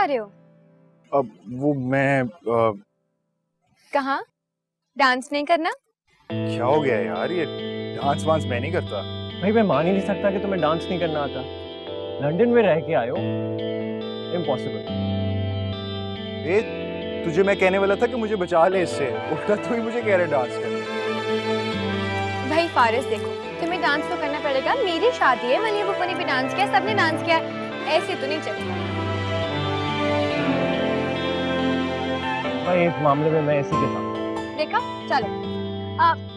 जा रहे हो? अब वो मैं कहाँ? डांस नहीं करना? क्या हो गया यार, ये डांस वांस मैं नहीं करता। भाई मैं मान ही नहीं सकता कि तुम्हें डांस नहीं करना आता। लंदन में रह के आए हो, इम्पॉसिबल। ए, तुझे मैं कहने वाला था कि मुझे बचा ले इससे, उल्टा तू ही मुझे कह रहा डांस करने। भाई फारिस देखो, तुम्हें डांस तो करना पड़ेगा, मेरी शादी है, मलिया बुप्पो ने भी डांस किया, सबने डांस किया, ऐसे तो नहीं चलेगा। भाई इस मामले में मैं इसी के साथ। देखा, चलो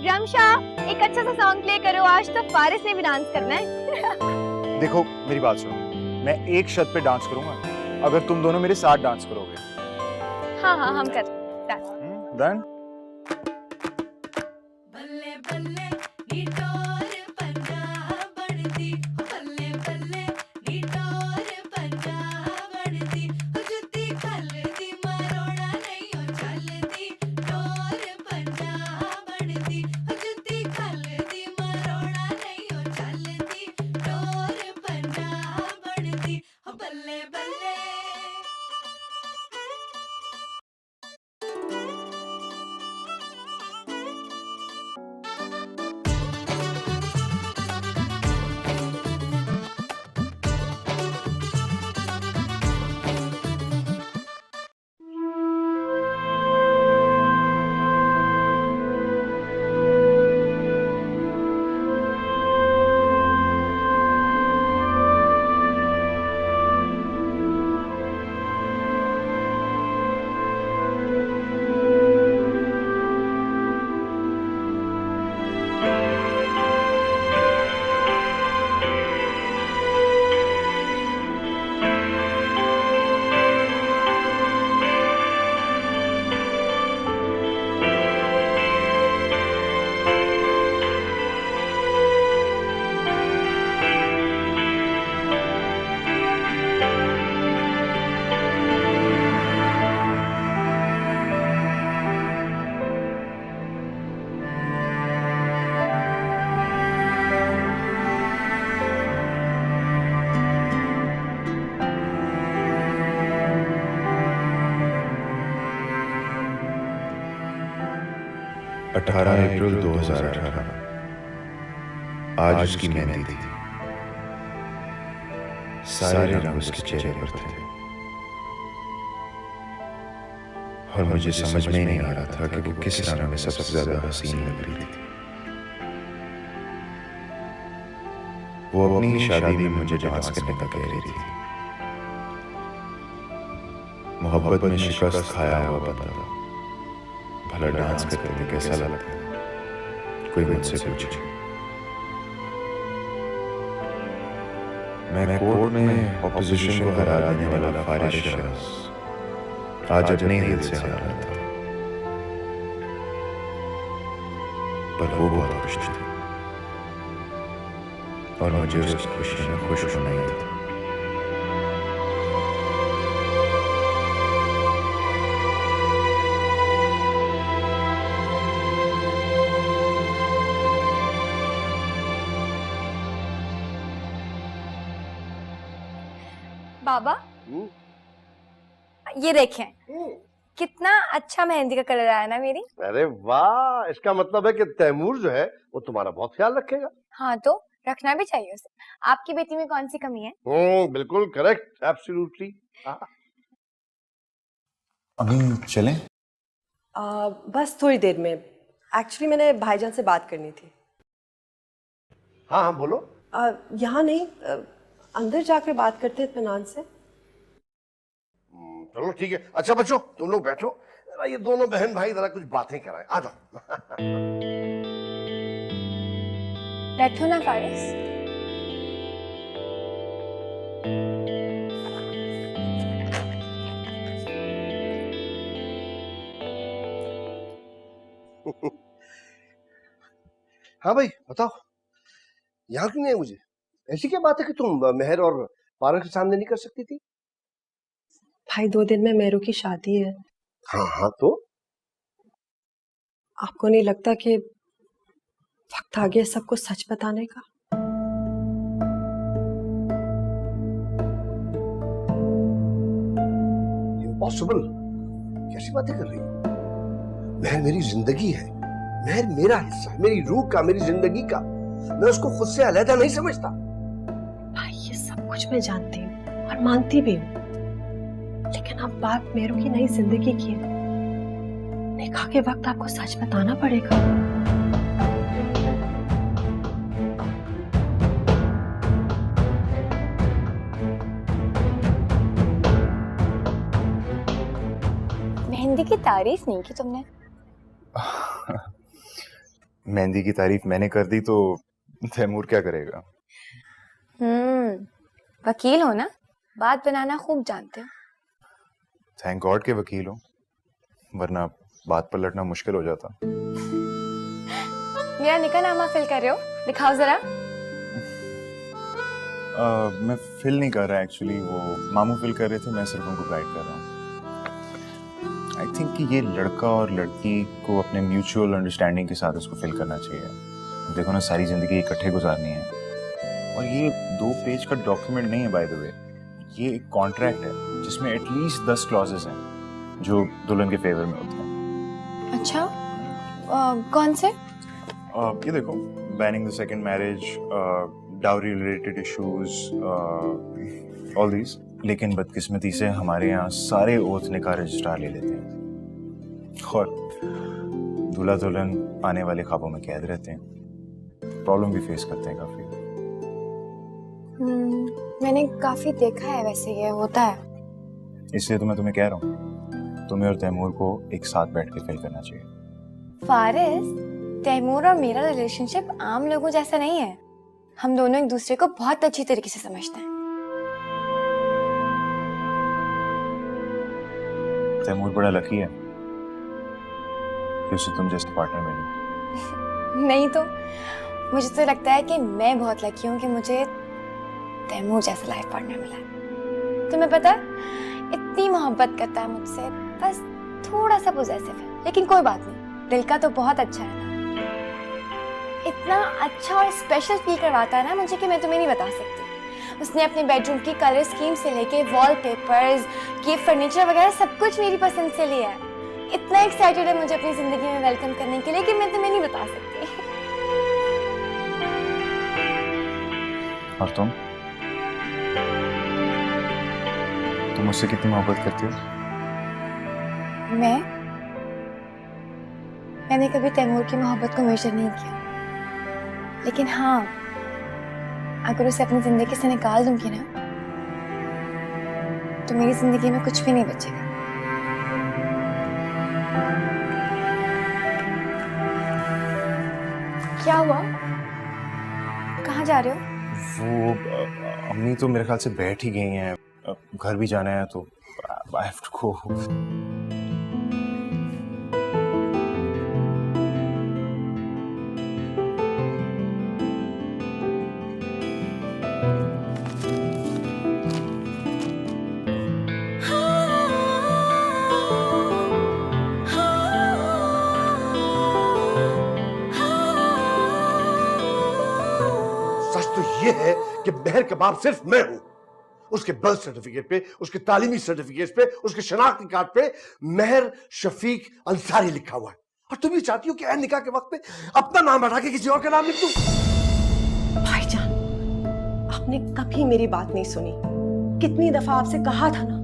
रमशा एक अच्छा सा सॉन्ग प्ले करो, आज तो फारिस ने भी डांस करना है। देखो मेरी बात सुनो, मैं एक शर्त पे डांस करूंगा, अगर तुम दोनों मेरे साथ डांस करोगे। हाँ हाँ हम कर डांस। डन? अठारह अप्रैल 2018 आज उसकी मेहंदी थी। सारे रंग उसके चेहरे पर थे और मुझे समझ में नहीं आ रहा था कि वो किस रंग में सबसे ज्यादा हसीन लग रही थी। वो अपनी ही शादी में मुझे डांस करने का कह रही थी। मोहब्बत में शिकस्त खाया हुआ बंदा भला डांस करते हुए कैसा लगता है, कोई मुझसे पूछे। मैं कोर्ट में ऑपोजिशन को हरा देने वाला फारिस शराज आज अपने दिल से हार रहा था, पर वो बहुत खुश थी और मुझे उसकी खुशी में खुश होना ही था। बाबा ये देखें, कितना अच्छा मेहंदी का कलर आया ना मेरी। अरे वाह, इसका मतलब है कि तैमूर जो है वो तुम्हारा बहुत ख्याल रखेगा। हाँ तो रखना भी चाहिए उसे। आपकी बेटी में कौन सी कमी है? बिल्कुल करेक्ट, एब्सोल्युटली। अभी चलें? बस थोड़ी देर में। एक्चुअली मैंने भाईजान से बात करनी थी। हाँ हाँ बोलो। यहाँ नहीं, अंदर जाकर बात करते हैं इत्मीनान से। चलो ठीक है। अच्छा बच्चों तुम लोग बैठो, ये दोनों बहन भाई जरा कुछ बातें कराएं। आ जाओ। बैठो ना फारिस। हाँ भाई बताओ, यहाँ क्यों नहीं है? मुझे ऐसी क्या बात है कि तुम मेहर और पारस के सामने नहीं कर सकती थी? भाई 2 दिन में मेरू की शादी है। हाँ हाँ तो आपको नहीं लगता कि वक्त आ गया सबको सच बताने का? इम्पॉसिबल, कैसी बातें कर रही हो? महर मेरी जिंदगी है, महर मेरा हिस्सा है, मेरी रूह का, मेरी जिंदगी का। मैं उसको खुद से अलग नहीं समझता। भाई ये सब कुछ मैं जानती हूँ और मानती भी हूँ, लेकिन अब बात मेरू की नई जिंदगी की है। निकाह के वक्त आपको सच बताना पड़ेगा। मेहंदी की तारीफ नहीं की तुमने। मेहंदी की तारीफ मैंने कर दी तो तैमूर क्या करेगा? वकील हो ना, बात बनाना खूब जानते हो। थैंक गॉड के वकील हो, वरना बात पलटना मुश्किल हो जाता। मेरा निकाहनामा फिल कर रहे हो, दिखाओ जरा। मैं फिल नहीं कर रहा एक्चुअली, वो मामू फिल कर रहे थे, मैं सिर्फ उनको गाइड कर रहा हूँ। आई थिंक कि ये लड़का और लड़की को अपने म्यूचुअल अंडरस्टैंडिंग के साथ उसको फिल करना चाहिए। देखो ना, सारी जिंदगी इकट्ठे गुजारनी है, और ये 2 पेज का डॉक्यूमेंट नहीं है बाय द वे, ये एक कॉन्ट्रैक्ट है जिसमें एटलीस्ट 10 क्लॉजेस हैं जो दुल्हन के फेवर में होते हैं। अच्छा, कौन से? ये देखो, banning the second marriage, dowry related issues, all these. लेकिन बदकिस्मती से हमारे यहाँ सारे ओथ निकाह रजिस्ट्रार ले लेते हैं, और दूल्हा दुल्हन आने वाले ख्वाबों में कैद रहते हैं। प्रॉब्लम भी फेस करते हैं काफी। मैंने काफी देखा है, वैसे ये होता है। इसलिए तो मैं तुम्हें कह रहा हूँ, तुम्हें और तैमूर को एक साथ बैठ के फिल करना चाहिए। फारिस, तैमूर और मेरा रिलेशनशिप आम लोगों जैसा नहीं है। हम दोनों एक दूसरे को बहुत अच्छी तरीके से समझते हैं। तैमूर बड़ा लकी है कि उसे तुम जैसे पार्टनर मिली। नहीं तो मुझे तो लगता है कि मैं बहुत लकी हूँ कि मुझे तैमूर जैसा लाइफ पार्टनर मिला है। तुम्हें पता है, इतनी मोहब्बत करता है मुझसे, बस थोड़ा सा पॉसेसिव है, लेकिन कोई बात नहीं, दिल का तो बहुत अच्छा है ना। इतना अच्छा और स्पेशल फील करवाता है ना मुझे कि मैं तुम्हें नहीं बता सकती। उसने अपने बेडरूम की कलर स्कीम से लेके वॉलपेपर्स, ये फर्नीचर वगैरह सब कुछ मेरी पसंद से लिया है। इतना एक्साइटेड है मुझे अपनी जिंदगी में वेलकम करने के लिए कि मैं तुम्हें नहीं बता सकती। और तुम मुझसे कितनी मोहब्बत करती हो? मैंने कभी तैमूर की मोहब्बत को मेजर नहीं किया, लेकिन हाँ, अगर उसे अपनी जिंदगी से निकाल दूंगी ना, तो मेरी जिंदगी में कुछ भी नहीं बचेगा। क्या हुआ? कहाँ जा रहे हो? वो अम्मी तो मेरे ख्याल से बैठ ही गई हैं, घर भी जाना है तो आई हैव टू गो। सच तो ये है कि महर के बाप सिर्फ मैं हूं। उसके बर्थ सर्टिफिकेट पे, उसके तालीमी सर्टिफिकेट पे, उसके शनाख्ती कार्ड पे महर शफीक अंसारी लिखा हुआ है, और तुम ये चाहती हो कि ऐन निकाह के वक्त पे अपना नाम हटा के किसी और का नाम लिख दूं? भाईजान, आपने कभी मेरी बात नहीं सुनी। कितनी दफा आपसे कहा था ना,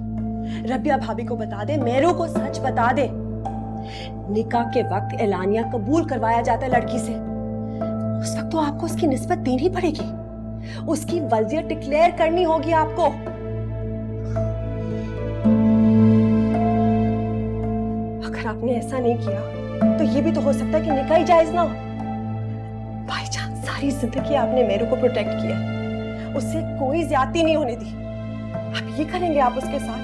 रबिया भाभी को बता दे, मेरू को सच बता दे। निकाह के वक्त एलानिया कबूल करवाया जाता है लड़की से, उस वक्त तो आपको उसकी निस्बत देनी पड़ेगी, उसकी वल्दियत डिक्लेयर करनी होगी आपको। अगर आपने ऐसा नहीं किया तो ये भी तो हो सकता है कि निकाह ही जायज ना हो। भाईजान, सारी जिंदगी आपने मेरू को प्रोटेक्ट किया, उससे कोई ज्यादती नहीं होने दी। अब ये करेंगे आप उसके साथ?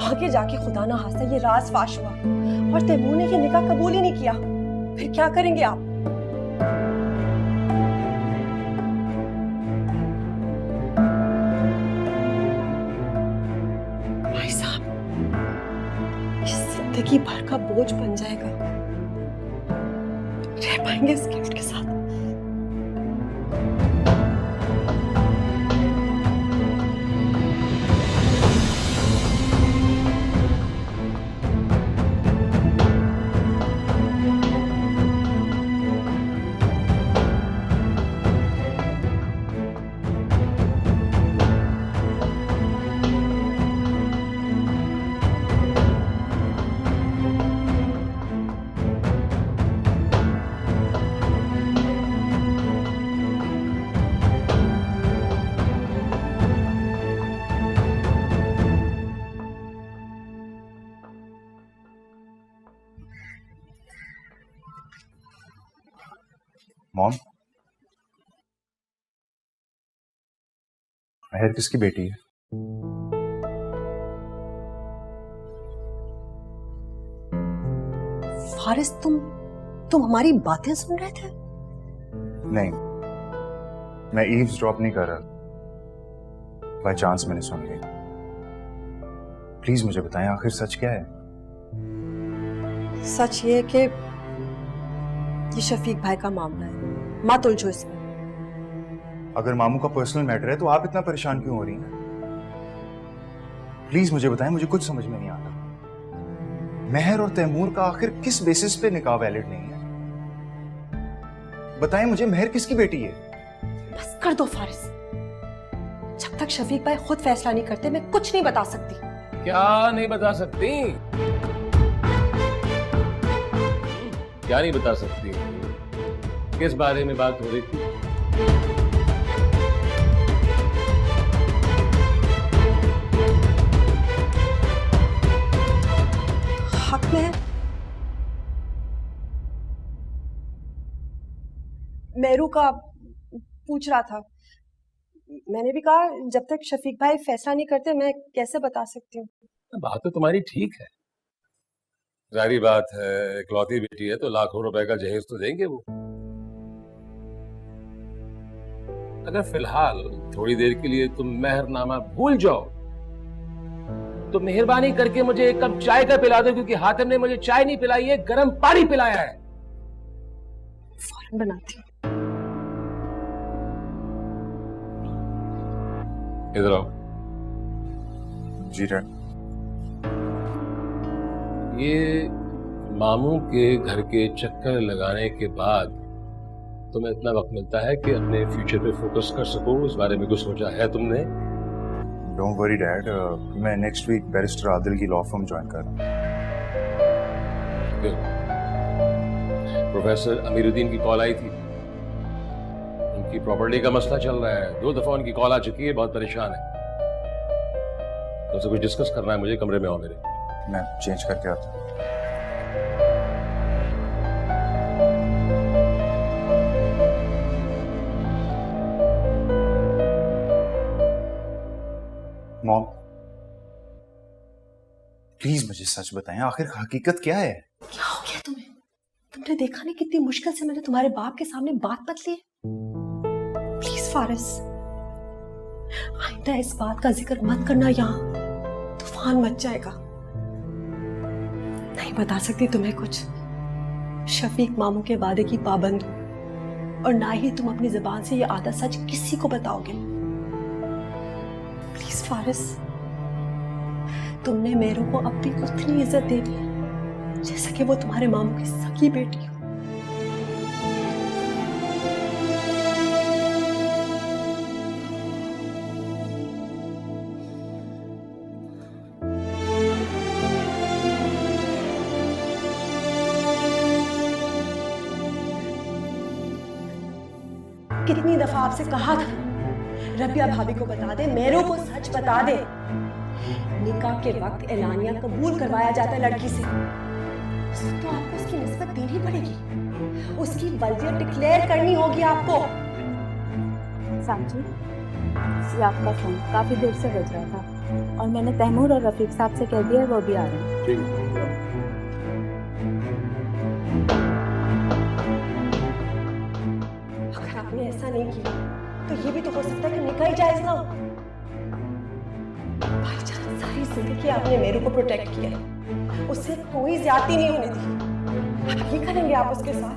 आगे जाके खुदा ना खास्ता ये राज फाश हुआ और तैमूर ने ये निकाह कबूल ही नहीं किया, फिर क्या करेंगे आप? भाई साहब, जिंदगी भर का बोझ बन जाएगा, रह पाएंगे इस गिफ्ट के साथ? मॉम, महर किसकी बेटी है? फारिस, तुम हमारी बातें सुन रहे थे? नहीं, मैं ईव्स ड्रॉप नहीं कर रहा, बाय चांस मैंने सुन ली। प्लीज मुझे बताएं आखिर सच क्या है? सच ये कि ये शफीक भाई का मामला है, मत उलझो इसमें। अगर मामू का पर्सनल मैटर है तो आप इतना परेशान क्यों हो रही हैं? प्लीज मुझे बताएं, मुझे कुछ समझ में नहीं आता। महर और तैमूर का आखिर किस बेसिस पे निकाह वैलिड नहीं है? बताएं मुझे, महर किसकी बेटी है? बस कर दो फारिस, जब तक शफीक भाई खुद फैसला नहीं करते मैं कुछ नहीं बता सकती। क्या नहीं बता सकती? क्या नहीं बता सकती? किस बारे में बात हो रही थी? हक में है। मेरू का पूछ रहा था, मैंने भी कहा जब तक शफीक भाई फैसला नहीं करते मैं कैसे बता सकती हूँ। बात तो तुम्हारी ठीक है, जारी बात है, इकलौती बेटी है तो लाखों रुपए का जहेज तो देंगे वो। अगर फिलहाल थोड़ी देर के लिए तुम मेहरनामा भूल जाओ तो मेहरबानी करके मुझे एक कप चाय का पिला दो, क्योंकि हातिम ने मुझे चाय नहीं पिलाई है, गर्म पानी पिलाया है। फौरन बनाती हूँ। इधर आओ। जी डैड। ये मामू के घर के चक्कर लगाने के बाद तुम्हें इतना वक्त मिलता है कि अपने फ्यूचर पे फोकस कर सको, इस बारे में कुछ सोचा है तुमने? डोंट वरी डैड, मैं नेक्स्ट वीक बैरिस्टर आदिल की लॉ फर्म ज्वाइन कर रहा हूँ। प्रोफेसर अमीरुद्दीन की कॉल आई थी, उनकी प्रॉपर्टी का मसला चल रहा है, 2 दफा उनकी कॉल आ चुकी है, बहुत परेशान है। तुमसे कुछ डिस्कस करना है मुझे, कमरे में आओ मेरे। मैं चेंज करके आता हूँ। मॉम, प्लीज मुझे सच बताएं, आखिर हकीकत क्या है? क्या हो गया तुम्हें? तुमने देखा नहीं कितनी मुश्किल से मैंने तुम्हारे बाप के सामने बात बदली है। प्लीज फारिस, आइंदा इस बात का जिक्र मत करना, यहाँ तूफान मच जाएगा। नहीं बता सकती तुम्हें कुछ। शफीक मामू के वादे की पाबंद हूं और ना ही तुम अपनी जुबान से ये आधा सच किसी को बताओगे। प्लीज फारिस, तुमने मेरू को अब भी उतनी इज्जत देनी है जैसे कि वो तुम्हारे मामू की सगी बेटी हो। कितनी दफा आपसे कहा था रबिया भाभी को बता दे, मेरू को सच बता दे। निकाह के वक्त एलानिया कबूल करवाया जाता है लड़की से, तो आपको उसकी निस्बत देनी पड़ेगी, उसकी वल्दियत डिक्लेयर करनी होगी आपको। सांची, आपका फोन काफी देर से बज रहा था और मैंने तैमूर और रफीक साहब से कह दिया, वो भी आ रहे हैं। ठीक है। अगर आपने ऐसा नहीं किया तो ये भी तो हो सकता है कि निकाह ही जायज ना हो। भाईजान, सारी जिंदगी आपने मेरू को प्रोटेक्ट किया, उससे कोई ज्यादती नहीं होने दी। अब ये करेंगे आप उसके साथ?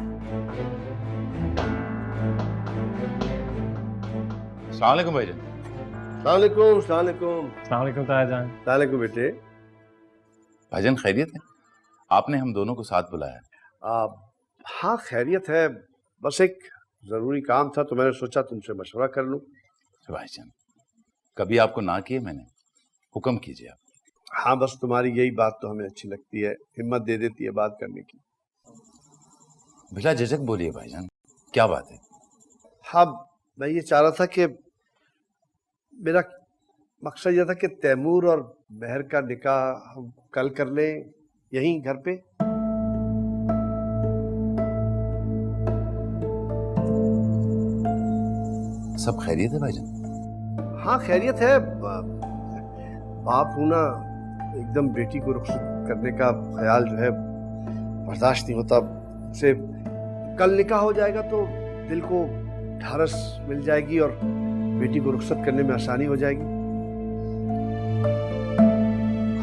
अस्सलाम वालेकुम भाईजान। सलामुकुम, सलामुकुम। अस्सलाम वालेकुम तायाजान। सलामुकुम बेटे। भाईजान खैरियत है? आपने हम दोनों को साथ बुलाया। हाँ खैरियत है, बस एक जरूरी काम था तो मैंने सोचा तुमसे मशवरा कर लूं। भाईजान, कभी आपको ना किए मैंने, हुक्म कीजिए आप। हाँ बस तुम्हारी यही बात तो हमें अच्छी लगती है, हिम्मत दे देती है बात करने की। बिला झिझक बोलिए भाईजान, क्या बात है? हाँ, मैं ये चाह रहा था कि मेरा मकसद यह था कि तैमूर और महर का निकाह हम कल कर लें यहीं घर पे। सब खैरियत है भाईजान? हाँ खैरियत है। बाप हूं ना, एकदम बेटी को रुखसत करने का ख्याल जो है बर्दाश्त नहीं होता से। कल निकाह हो जाएगा तो दिल को ढारस मिल जाएगी और बेटी को रुखसत करने में आसानी हो जाएगी।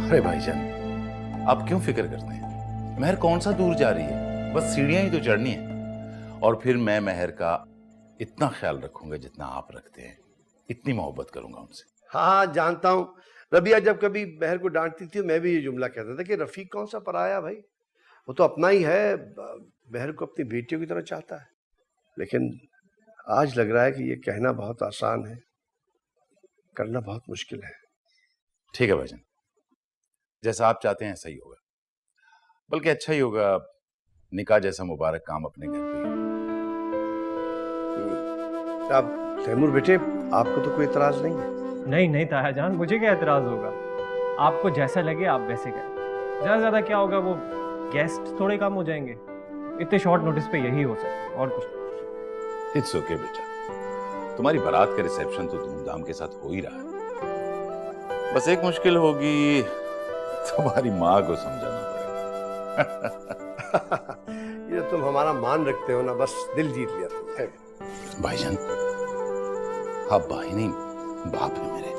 अरे भाईजान, आप क्यों फिक्र करते हैं? महर कौन सा दूर जा रही है, बस सीढ़ियां ही तो चढ़नी है। और फिर मैं महर का इतना ख्याल रखूंगा जितना आप रखते हैं, इतनी मोहब्बत करूंगा उनसे। हाँ जानता हूँ। रबिया जब कभी महर को डांटती थी मैं भी ये जुमला कहता था कि रफीक कौन सा पराया भाई, वो तो अपना ही है, महर को अपनी बेटियों की तरह चाहता है। लेकिन आज लग रहा है कि ये कहना बहुत आसान है, करना बहुत मुश्किल है। ठीक है भाईजान, जैसा आप चाहते हैं ऐसा ही होगा, बल्कि अच्छा ही होगा। निकाह जैसा मुबारक काम अपने घर पे। अब तैमूर बेटे, आपको तो कोई इतराज नहीं है? नहीं नहीं ताया जान, मुझे क्या एतराज होगा। आपको जैसा लगे आप वैसे करें। ज़्यादा से ज़्यादा क्या होगा, वो गेस्ट थोड़े कम हो जाएंगे। इतने शॉर्ट नोटिस पे यही हो सकता, और कुछ। इट्स ओके बेटा, तुम्हारी बारात का रिसेप्शन तो धूमधाम के साथ हो ही रहा है। बस एक मुश्किल होगी, तुम्हारी माँ को समझाना पड़ेगा। ये तुम हमारा मान रखते हो ना, बस दिल जीत लिया तुम। भाईजान, आप भाई नहीं बाप है मेरे।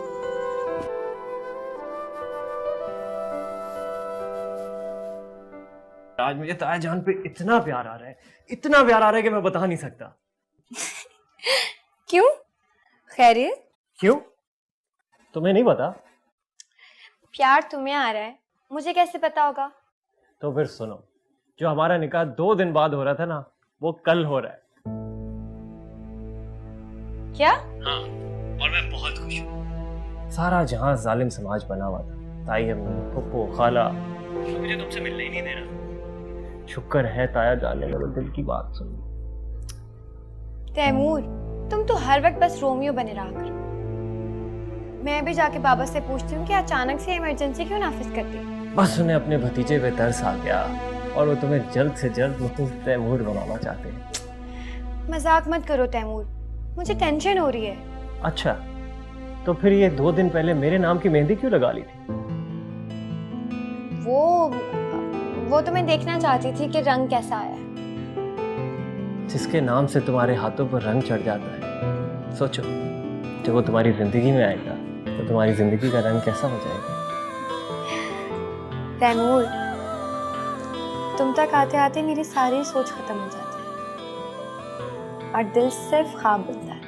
आज मुझे ताया जान पे इतना प्यार आ रहा है, इतना प्यार आ रहा है कि मैं बता नहीं सकता। क्यों? खैरियत? क्यों? तुम्हें नहीं पता? प्यार तुम्हें आ रहा है, मुझे कैसे पता होगा? तो फिर सुनो, जो हमारा निकाह 2 दिन बाद हो रहा था ना, वो कल हो रहा है। क्या? हाँ, और मैं बहुत खुश हूँ। सारा जहां जालिम समाज बना हुआ था, ताई अम्मी, फुप्पो, खाला, मुझे तुमसे मिलने ही नहीं दे रहा। शुक्र है ताया जान ने मेरे दिल की बात सुनी। तैमूर, तुम तो हर वक्त बस रोमियो बने रहा करो। मैं भी जाके बाबा से पूछती हूँ कि अचानक से इमरजेंसी क्यों नाफिज करती। बस उन्हें अपने भतीजे पे तरस आ गया और वो तुम्हें जल्द से जल्द मुझसे तैमूर बनाना चाहते हैं। मजाक मत करो तैमूर, मुझे टेंशन हो रही है। अच्छा, तो फिर ये 2 दिन पहले मेरे नाम की मेहंदी क्यों लगा ली थी? वो तो मैं देखना चाहती थी कि रंग कैसा आया है। जिसके नाम से तुम्हारे हाथों पर रंग चढ़ जाता है, सोचो जब वो तुम्हारी जिंदगी में आएगा तो तुम्हारी जिंदगी का रंग कैसा हो जाएगा। तैमूर, तुम तक आते आते मेरी सारी सोच खत्म हो जाती है और दिल सिर्फ ख्वाब बनता है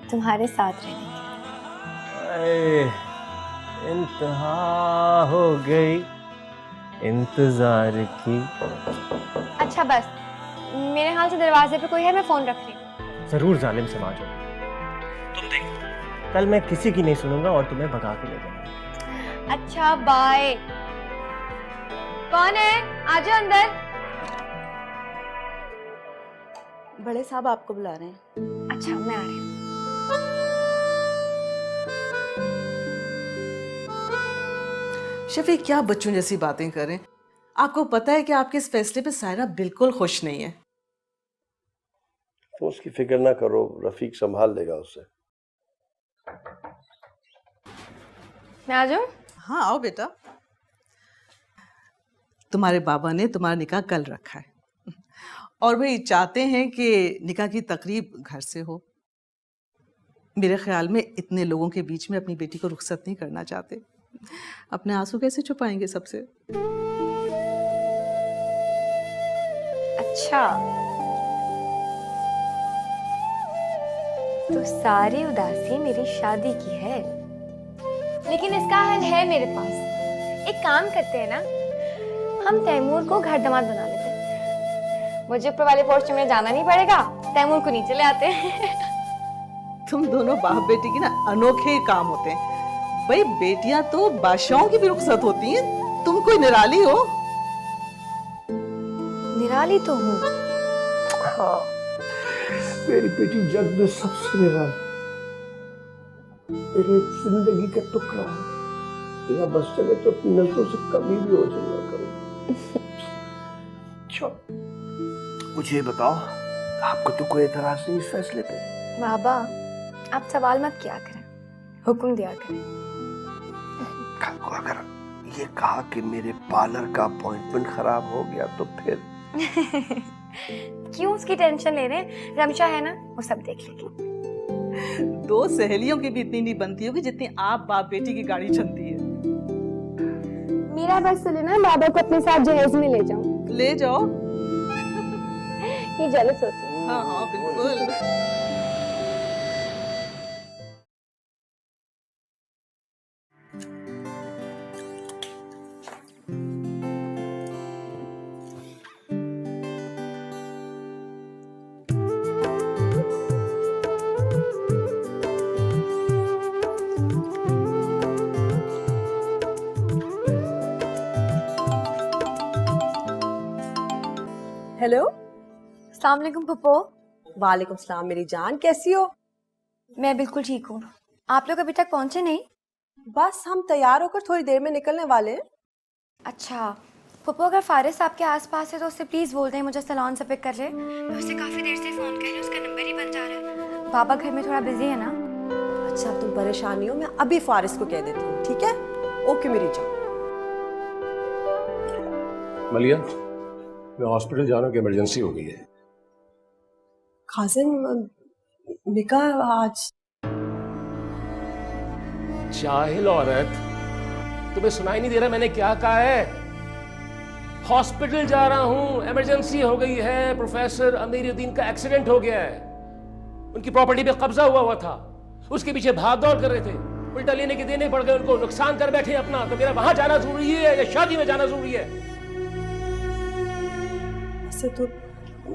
तुम्हारे साथ रहने की। इंतहा हो गई इंतजार की। अच्छा बस, मेरे हाल से दरवाजे पे कोई है, मैं फोन रख रही हूँ। जरूर जालिम समाज हो, तुम देखो कल मैं किसी की नहीं सुनूंगा और तुम्हें भगा के ले जाऊंगा। अच्छा बाय। कौन है? आजा अंदर। बड़े साहब आपको बुला रहे हैं। अच्छा मैं आ रही हूँ। शफीक, क्या बच्चों जैसी बातें करें। आपको पता है कि आपके इस फैसले पे सायरा बिल्कुल खुश नहीं है। तो उसकी फिक्र ना करो, रफीक संभाल लेगा उसे। मैं आ जाऊं? हाँ आओ बेटा। तुम्हारे बाबा ने तुम्हारा निकाह कल रखा है और वही चाहते हैं कि निकाह की तकरीब घर से हो। मेरे ख्याल में इतने लोगों के बीच में अपनी बेटी को रुखसत नहीं करना चाहते। अपने आंसू कैसे छुपाएंगे सबसे? अच्छा, तो सारी उदासी मेरी शादी की है, लेकिन इसका हल है मेरे पास। एक काम करते हैं ना, हम तैमूर को घर दामाद बना लेते हैं। मुझे ऊपर वाले पोर्च में जाना नहीं पड़ेगा, तैमूर को नीचे ले आते हैं। तुम दोनों बाप बेटी की ना अनोखे काम होते हैं। भाई बेटियां तो बादशाहों की भी रुखसत होती हैं, तुम कोई निराली हो। निराली तो हूँ। हाँ, मेरी बेटी जग में सबसे निराली, मेरे जिंदगी का टुकड़ा है। मेरा बस चले तो अपनी नजरों से कभी भी ओझल ना करो। अच्छा, मुझे बताओ, आपको तो कोई एतराज नहीं इस फैसले पे? बाबा आप सवाल मत किया करें, हुक्म दिया करें। कल को अगर ये कहा कि मेरे पार्लर का अपॉइंटमेंट खराब हो गया तो फिर क्यों उसकी टेंशन ले रहे हैं? रमशा है ना, वो सब देख लेगी। दो सहेलियों की भी इतनी नहीं बनती होगी जितनी आप बाप बेटी की गाड़ी चलती है। मेरा बस सुने ना, बाबा को अपने साथ जहेज में ले जाऊं। ले जाओ। ये जेलस होती है। हाँ हाँ बिल्कुल। हेलो। अस्सलाम वालेकुम पप्पो। वालेकुम सलाम मेरी जान, कैसी हो? मैं बिल्कुल ठीक हूँ। आप लोग अभी तक पहुँचे नहीं? बस हम तैयार होकर थोड़ी देर में निकलने वाले हैं। अच्छा पप्पो, अगर फारिस आपके आसपास है तो उससे प्लीज़ बोल दें मुझे सैलून से पिक कर ले। मैं उसे काफ़ी देर से फ़ोन कर रही हूँ, उसका नंबर ही बन जा रहा है। बाबा घर में थोड़ा बिजी है ना। अच्छा तुम परेशान नहीं हो, मैं अभी फारिस को कह देती हूँ, ठीक है? ओके मेरी जान। मलिया, मैं हॉस्पिटल जाना की इमरजेंसी हो गई है। काजिम, निकाह आज। जाहिल औरत, तुम्हें सुनाई नहीं दे रहा मैंने क्या कहा है? हॉस्पिटल जा रहा हूं, इमरजेंसी हो गई है। प्रोफेसर अमीरुद्दीन का एक्सीडेंट हो गया है। उनकी प्रॉपर्टी पे कब्जा हुआ था, उसके पीछे भाग दौड़ कर रहे थे, उल्टा लेने के देने पड़ गए उनको, नुकसान कर बैठे अपना। तो मेरा वहां जाना जरूरी है या शादी में जाना जरूरी है? वैसे तो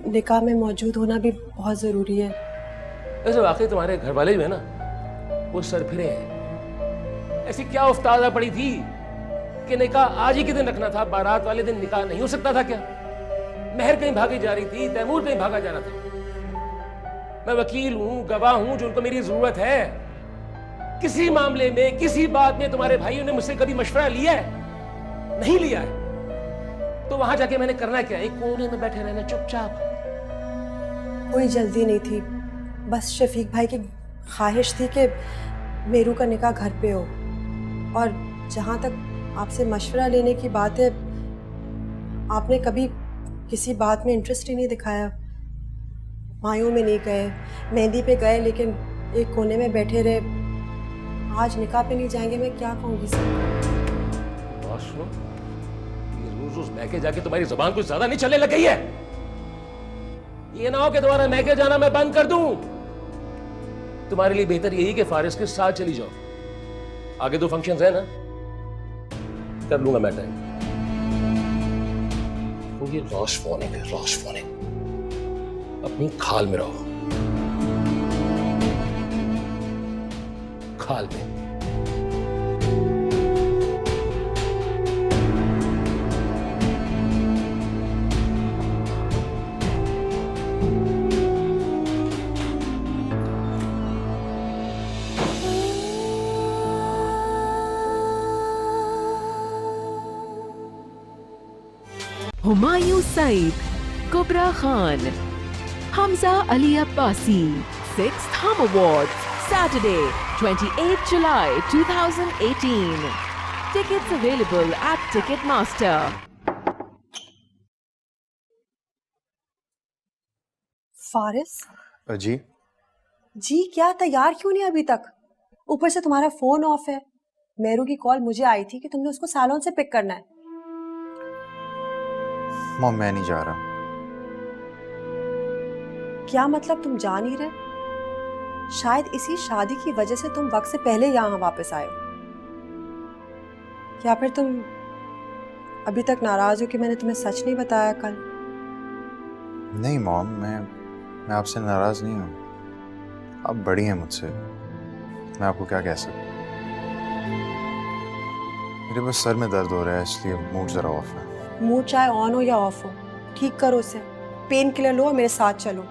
निकाह में मौजूद होना भी बहुत जरूरी है। वैसे वाकई तुम्हारे घर वाले जो है ना, वो सरफिरे हैं। ऐसी क्या उफ्तादा पड़ी थी कि निकाह आज ही के दिन रखना था, बारात वाले दिन निकाह नहीं हो सकता था क्या? महर कहीं भागी जा रही थी, तैमूर कहीं भागा जा रहा था। मैं वकील हूं, गवाह हूं, जो उनको मेरी जरूरत है। किसी मामले में, किसी बात में तुम्हारे भाइयों ने मुझसे कभी मशवरा लिया है? नहीं लिया है। तो वहां जाके मैंने करना क्या? एक कोने में बैठे रहना चुपचाप। कोई जल्दी नहीं थी, बस शफीक भाई की ख्वाहिश थी कि मेरू का निकाह घर पे हो। और जहाँ तक आपसे मशवरा लेने की बात है, आपने कभी किसी बात में इंटरेस्ट ही नहीं दिखाया। मायों में नहीं गए, मेहंदी पे गए लेकिन एक कोने में बैठे रहे। आज निकाह पे नहीं जाएंगे, मैं क्या कहूँगी सर? रोज रोज मैके जाके तुम्हारी जुबान कुछ ज्यादा नहीं चलने लग गई है? ये ना हो कि तुम्हारा मैके जाना मैं बंद कर दूं। तुम्हारे लिए बेहतर यही कि फारिस के साथ चली जाओ। आगे 2 फंक्शंस है ना, कर लूंगा मैं टाइम। तो ये रॉश फोनिंग है, रॉश फोनिंग। अपनी खाल में रहो, खाल में। Humayun Saeed, कुबरा Khan, Hamza Ali Abbasi, 6th Hum Awards, Saturday, 28 July 2018. Tickets available at Ticketmaster. Faris जी जी, क्या तैयार क्यों नहीं अभी तक? ऊपर से तुम्हारा फोन ऑफ है। मेरू की कॉल मुझे आई थी कि तुमने उसको सैलून से पिक करना है। मॉम मैं नहीं जा रहा। क्या मतलब तुम जा नहीं रहे? शायद इसी शादी की वजह से तुम वक्त से पहले यहाँ वापस आए हो, या फिर तुम अभी तक नाराज हो कि मैंने तुम्हें सच नहीं बताया कल? नहीं मॉम, मैं आपसे नाराज नहीं हूँ। आप बड़ी हैं मुझसे, मैं आपको क्या कह सकता। मेरे बस सर में दर्द हो रहा है, इसलिए मूड जरा ऑफ है। मूड चाहे ऑन हो या ऑफ हो, ठीक करो उसे। पेन किलर लो और मेरे साथ चलो।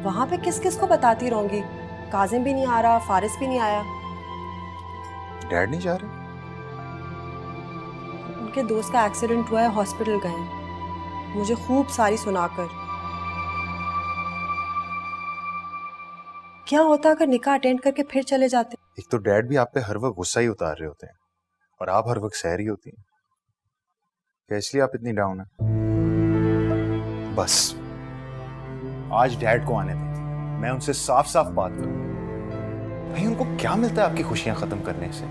वहां पे किस किस को बताती रहूंगी? काजिम भी नहीं आ रहा, फारिस भी नहीं आया। डैड नहीं जा रहे? उनके दोस्त का एक्सीडेंट हुआ है, हॉस्पिटल गए, मुझे खूब सारी सुनाकर। क्या होता अगर निकाह अटेंड करके फिर चले जाते? एक तो डैड भी आप पे हर वक्त गुस्सा ही उतार रहे होते हैं और आप हर वक्त सहरी होती हैं। क्या इसलिए आप इतनी डाउन हैं? बस आज डैड को आने दें, मैं उनसे साफ साफ बात करूं। भाई उनको क्या मिलता है आपकी खुशियां खत्म करने से?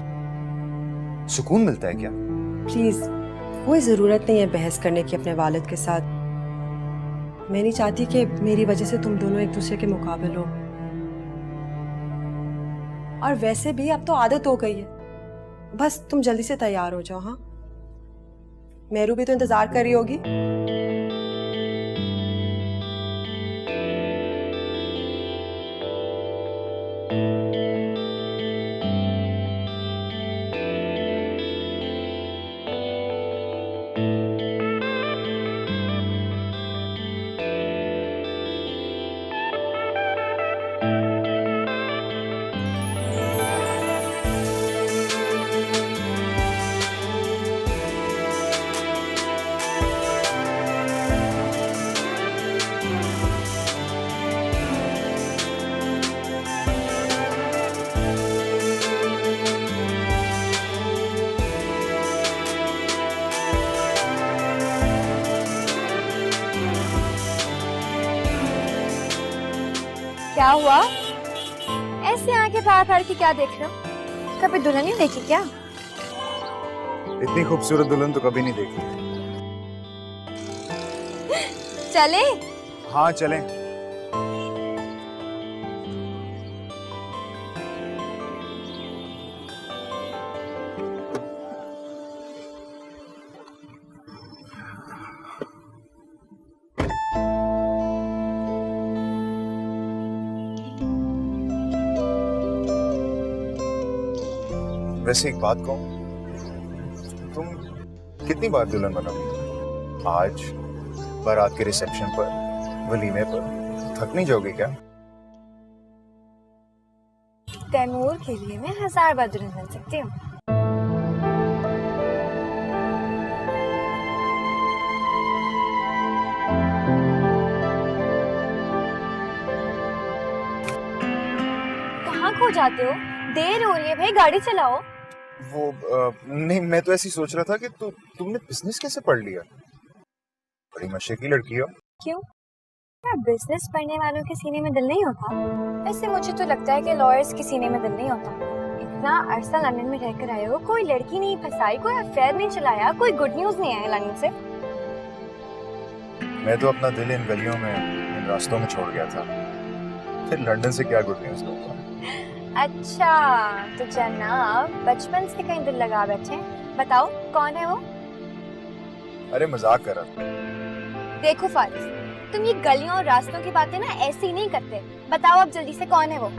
सुकून मिलता है क्या? प्लीज, कोई जरूरत नहीं है बहस करने की अपने वालिद के साथ। मैं नहीं चाहती कि मेरी वजह से तुम दोनों एक दूसरे के मुकाबिल हो। और वैसे भी अब तो आदत हो गई है, बस तुम जल्दी से तैयार हो जाओ। हाँ, मेरू भी तो इंतजार कर रही होगी। क्या हुआ? ऐसे आंखें फाड़ फाड़ के क्या देख रहे हो? कभी दुल्हन नहीं देखी क्या? इतनी खूबसूरत दुल्हन तो कभी नहीं देखी। चले? हाँ चलें। वैसे एक बात कहूं, तुम कितनी बार दुल्हन बनोगी? आज, बारात के रिसेप्शन पर, वलीमे पर, थक नहीं जाओगे क्या? तैमूर के लिए मैं 1000 बार दुल्हन बन सकती हूँ। कहाँ खो जाते हो? देर हो रही है भाई, गाड़ी चलाओ। वो नहीं, मैं तो ऐसे ही सोच रहा था कि तुमने बिजनेस कैसे पढ़ लिया? बड़ी मशे की लड़की हो। क्यों? क्या बिजनेस पढ़ने वालों के सीने में दिल नहीं होता? वैसे मुझे तो लगता है कि लॉयर्स के सीने में दिल नहीं होता। इतना अरसा लंदन में रहकर आए हो, कोई लड़की नहीं फंसाई, कोई अफेयर नहीं चलाया, कोई गुड न्यूज नहीं आया लंदन से? मैं तो अपना दिल इन गलियों में, इन रास्तों में छोड़ गया था, फिर लंदन से क्या गुड न्यूज लूंगा? अच्छा, तो जनाब बचपन से कहीं दिल लगा बैठे हैं। बताओ कौन है वो? अरे मजाक कर रहा। देखो फारिस, तुम ये गलियों और रास्तों की बातें ना ऐसे ही नहीं करते। बताओ अब जल्दी से कौन है वो?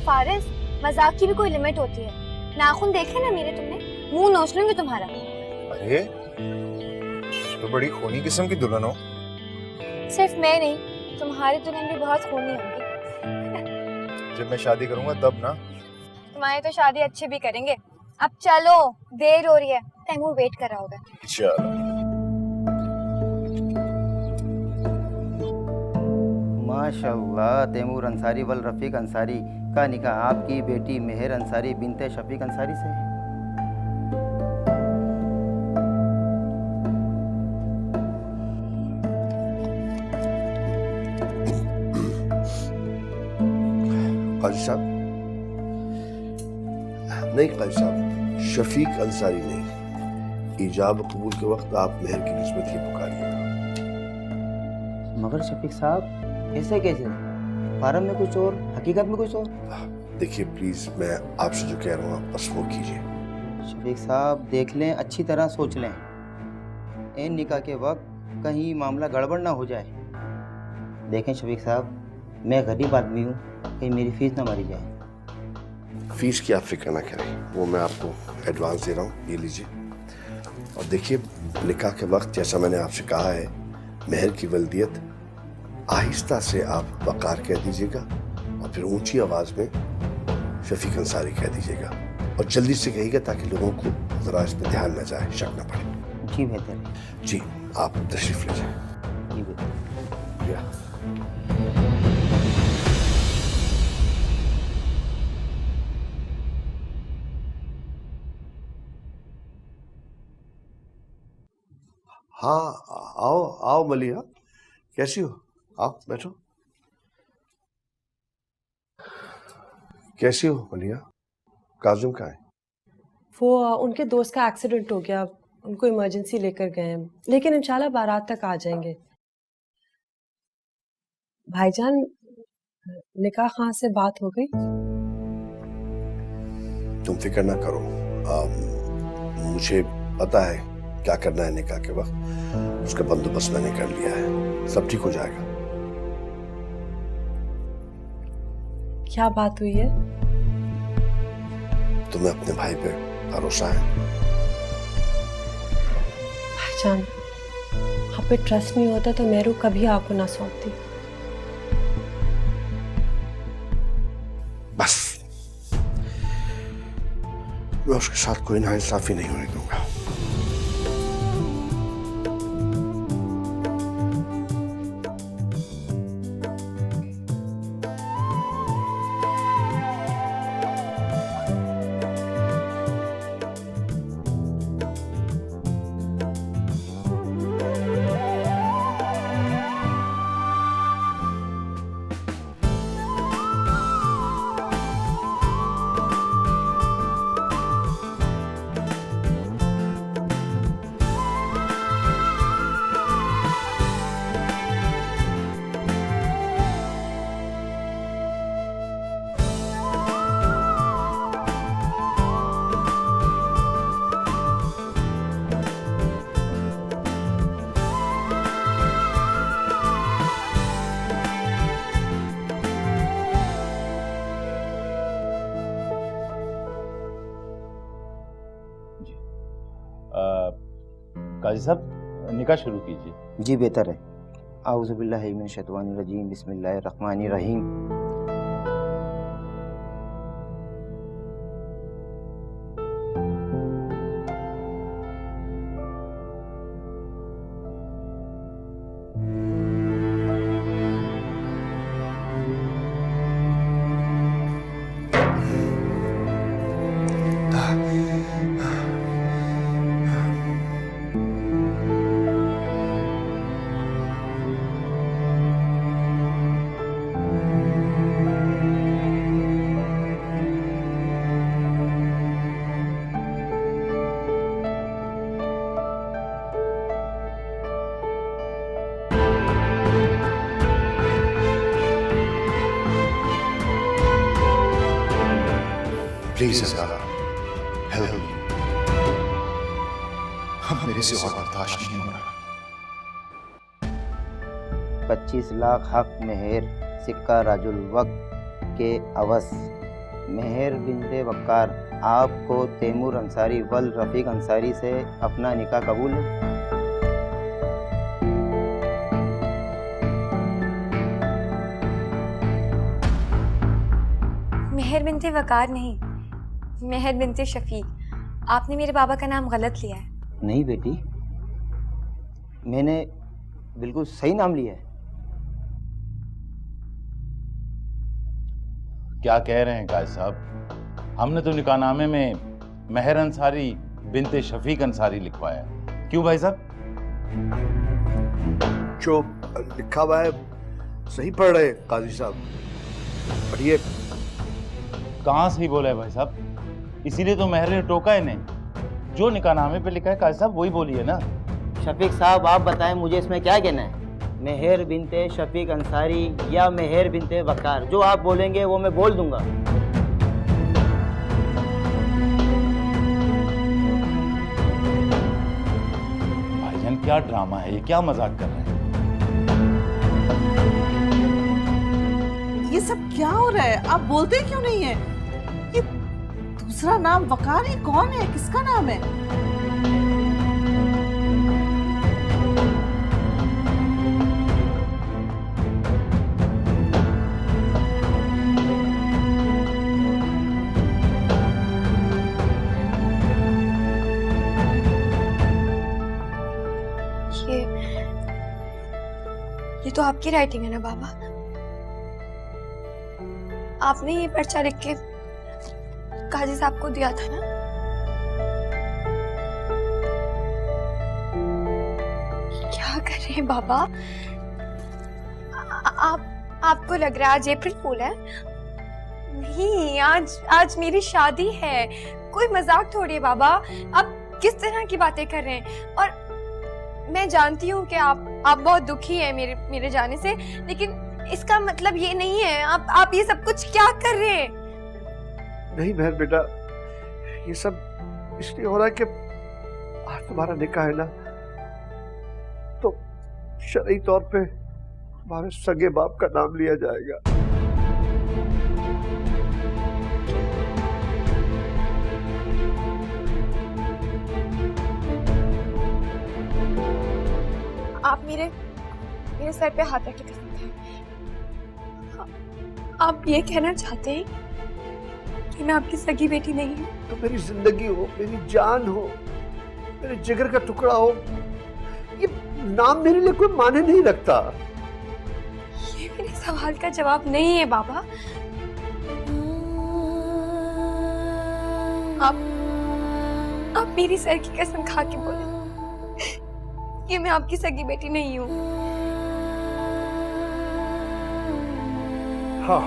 फारिस, मजाक की भी कोई लिमिट होती है। नाखून देखे ना मेरे तुमने, मुंह नोच लूंगी तुम्हारा। अरे तो बड़ी खूनी किस्म की दुल्हन हो। सिर्फ मैं नहीं, तुम्हारी दुल्हन भी बहुत खूनी होगी। जब मैं शादी करूंगा तब ना। तुम्हारी तो शादी अच्छे भी करेंगे। अब चलो, देर हो रही है, तैमूर वेट कर रहा होगा। चलो। माशाल्लाह, तैमूर अंसारी वल रफ़ीक अंसारी का निकाह आपकी बेटी मेहर अंसारी बिनते शफीक अंसारी से। काजी साहब नहीं, काजी साहब, शफीक अंसारी नहीं। ईजाब कबूल के वक्त आप मेहर की किस्मत ही पुकारिएगा। मगर शफीक साहब, ऐसे कैसे? फार्म में कुछ और, हकीकत में कुछ और। देखिए प्लीज, मैं आपसे जो कह रहा हूँ आप बस वो कीजिए। शफीक साहब देख लें, अच्छी तरह सोच लें, इन निकाह के वक्त कहीं मामला गड़बड़ ना हो जाए। देखें शफीक साहब, मैं गरीब आदमी हूँ, कहीं मेरी फीस ना मारी जाए। फीस की आप फिक्र ना करें, वो मैं आपको एडवांस दे रहा हूँ, ये लीजिए। और देखिए, निकाह के वक्त जैसा मैंने आपसे कहा है, मेहर की वल्दियत आहिस्ता से आप वकार कह दीजिएगा और फिर ऊंची आवाज में शफीक अंसारी कह दीजिएगा और जल्दी से कहिएगा ताकि लोगों को जरा इस पे ध्यान न जाए, शक न पड़े। जी बेहतर है। जी, आप तशरीफ ले जाए। जी बेहतर। या। हाँ, आओ आओ मलिया, कैसी हो? आओ बैठो। कैसी हो मलिया? काजिम कहाँ है? वो उनके दोस्त का एक्सीडेंट हो गया, उनको इमरजेंसी लेकर गए हैं, लेकिन इंशाल्लाह बारात तक आ जाएंगे। भाईजान, निकाह खां से बात हो गई? तुम फिक्र ना करो, मुझे पता है क्या करना है निकाह के वक्त, उसका बंदोबस्त मैंने कर लिया है, सब ठीक हो जाएगा। क्या बात हुई है? तुम्हें अपने भाई पे भरोसा है? भाईजान, आप पे ट्रस्ट नहीं होता तो मेरू कभी आपको ना सौंपती। बस मैं उसके साथ कोई नाइंसाफी नहीं होने दूंगा। काजी साहब, निकाह शुरू कीजिए। जी बेहतर है। आउज़ुबिल्लाहि मिनश शैतानिर रजीम, बिस्मिल्लाहिर रहमानिर रहीम। प्लीज अल्लाह हेल्प मी, अब मेरे से और बर्दाश्त नहीं हो रहा। 25 लाख हक मेहर सिक्का राजुल वक्त के अवस। मेहर बिनते वक्कार, आपको तैमूर अंसारी वल रफ़ीक अंसारी से अपना निकाह कबूल है? मेहर बिनते वकार नहीं, मेहर बिनते शफीक। आपने मेरे बाबा का नाम गलत लिया है। नहीं बेटी, मैंने बिल्कुल सही नाम लिया है। क्या कह रहे हैं काजी साहब? हमने तो निकाहनामे में मेहर अंसारी बिनते शफीक अंसारी लिखवाया। क्यों भाई साहब? जो लिखा हुआ है सही पढ़ रहे काजी साहब, पढ़िए। कहाँ सही बोला है भाई साहब? इसीलिए तो मेहर ने टोका है नहीं। जो निकाहनामे पे लिखा है काजी साहब वही बोलिए ना। शफीक साहब आप बताएं मुझे इसमें क्या कहना है? मेहर बिनते शफीक अंसारी या मेहर बिनते वकार, जो आप बोलेंगे वो मैं बोल दूंगा। भाईजान क्या ड्रामा है ये? क्या मजाक कर रहे हैं? ये सब क्या हो रहा है? आप बोलते क्यों नहीं है? ये दूसरा नाम वकार ही कौन है? किसका नाम है? ये तो आपकी राइटिंग है ना बाबा? आपने ये पर्चा लिख के काजी साहब को दिया था ना? क्या कर रहे हैं बाबा? आपको लग रहा है आज अप्रैल फूल है? नहीं, आज मेरी शादी है, कोई मजाक थोड़ी है बाबा। आप किस तरह की बातें कर रहे हैं? और मैं जानती हूँ कि आप बहुत दुखी हैं मेरे जाने से, लेकिन इसका मतलब ये नहीं है आप ये सब कुछ क्या कर रहे हैं? नहीं मेहर बेटा, ये सब इसलिए हो रहा है कि आज तुम्हारा निकाह है ना, तो शरई तौर पे हमारे सगे बाप का नाम लिया जाएगा। आप मेरे सर पे हाथ रख के कसम खाएं। आप ये कहना चाहते हैं कि मैं आपकी सगी बेटी नहीं हूँ? तो मेरी जिंदगी हो, मेरी जान हो, मेरे जिगर का टुकड़ा हो, ये नाम मेरे लिए कोई माने नहीं रखता। ये मेरे सवाल का जवाब नहीं है बाबा। आप मेरी सर की कसम खा के बोले कि मैं आपकी सगी बेटी नहीं हूँ। हाँ,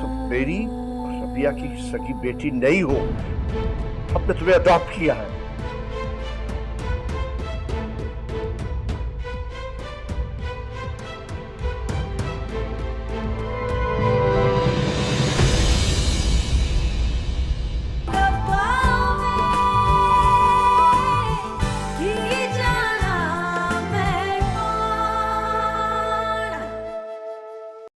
तो मेरी और रबिया की सगी बेटी नहीं हो। अब मैं तुम्हें अडॉप्ट किया है।